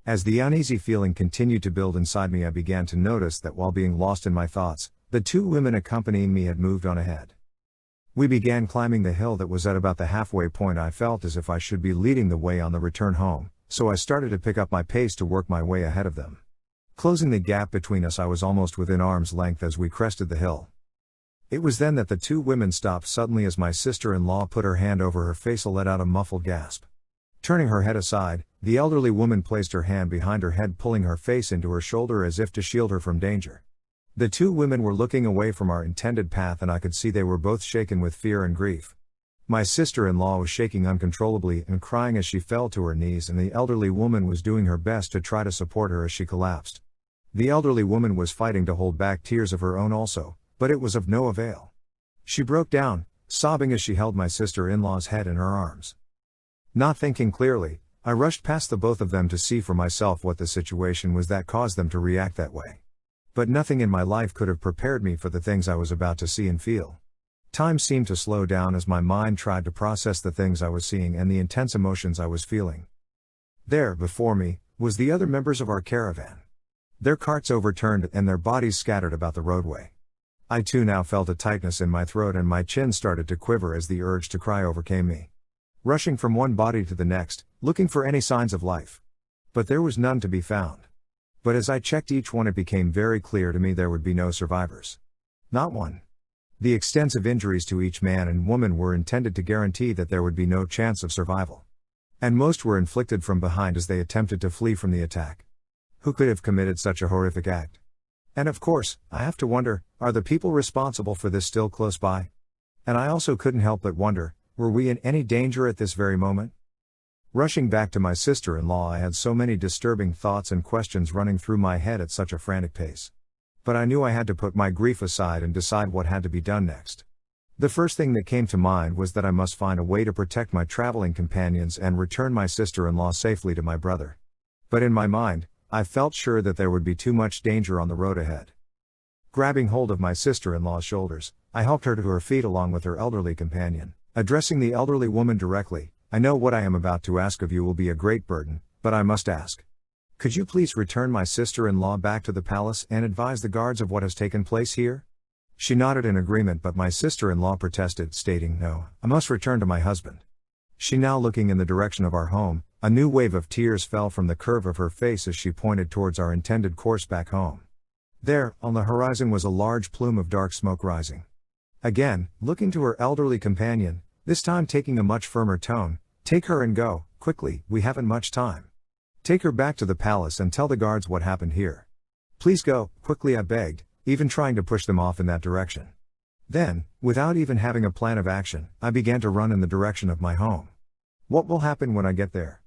As the uneasy feeling continued to build inside me, I began to notice that while being lost in my thoughts, the two women accompanying me had moved on ahead. We began climbing the hill that was at about the halfway point. I felt as if I should be leading the way on the return home, so I started to pick up my pace to work my way ahead of them. Closing the gap between us, I was almost within arm's length as we crested the hill. It was then that the two women stopped suddenly as my sister-in-law put her hand over her face and let out a muffled gasp. Turning her head aside, the elderly woman placed her hand behind her head, pulling her face into her shoulder as if to shield her from danger. The two women were looking away from our intended path, and I could see they were both shaken with fear and grief. My sister-in-law was shaking uncontrollably and crying as she fell to her knees, and the elderly woman was doing her best to try to support her as she collapsed. The elderly woman was fighting to hold back tears of her own also, but it was of no avail. She broke down, sobbing as she held my sister-in-law's head in her arms. Not thinking clearly, I rushed past the both of them to see for myself what the situation was that caused them to react that way. But nothing in my life could have prepared me for the things I was about to see and feel. Time seemed to slow down as my mind tried to process the things I was seeing and the intense emotions I was feeling. There, before me, was the other members of our caravan. Their carts overturned and their bodies scattered about the roadway. I too now felt a tightness in my throat and my chin started to quiver as the urge to cry overcame me. Rushing from one body to the next, looking for any signs of life. But there was none to be found. But as I checked each one, it became very clear to me there would be no survivors. Not one. The extensive injuries to each man and woman were intended to guarantee that there would be no chance of survival. And most were inflicted from behind as they attempted to flee from the attack. Who could have committed such a horrific act? And of course, I have to wonder, are the people responsible for this still close by? And I also couldn't help but wonder, were we in any danger at this very moment? Rushing back to my sister-in-law, I had so many disturbing thoughts and questions running through my head at such a frantic pace. But I knew I had to put my grief aside and decide what had to be done next. The first thing that came to mind was that I must find a way to protect my traveling companions and return my sister-in-law safely to my brother. But in my mind, I felt sure that there would be too much danger on the road ahead. Grabbing hold of my sister-in-law's shoulders, I helped her to her feet along with her elderly companion. Addressing the elderly woman directly, I know what I am about to ask of you will be a great burden, but I must ask. Could you please return my sister-in-law back to the palace and advise the guards of what has taken place here? She nodded in agreement, but my sister-in-law protested, stating, "No, I must return to my husband." She now looking in the direction of our home, a new wave of tears fell from the curve of her face as she pointed towards our intended course back home. There, on the horizon was a large plume of dark smoke rising. Again, looking to her elderly companion, this time taking a much firmer tone, "Take her and go, quickly, we haven't much time. Take her back to the palace and tell the guards what happened here. Please go, quickly," I begged, even trying to push them off in that direction. Then, without even having a plan of action, I began to run in the direction of my home. What will happen when I get there?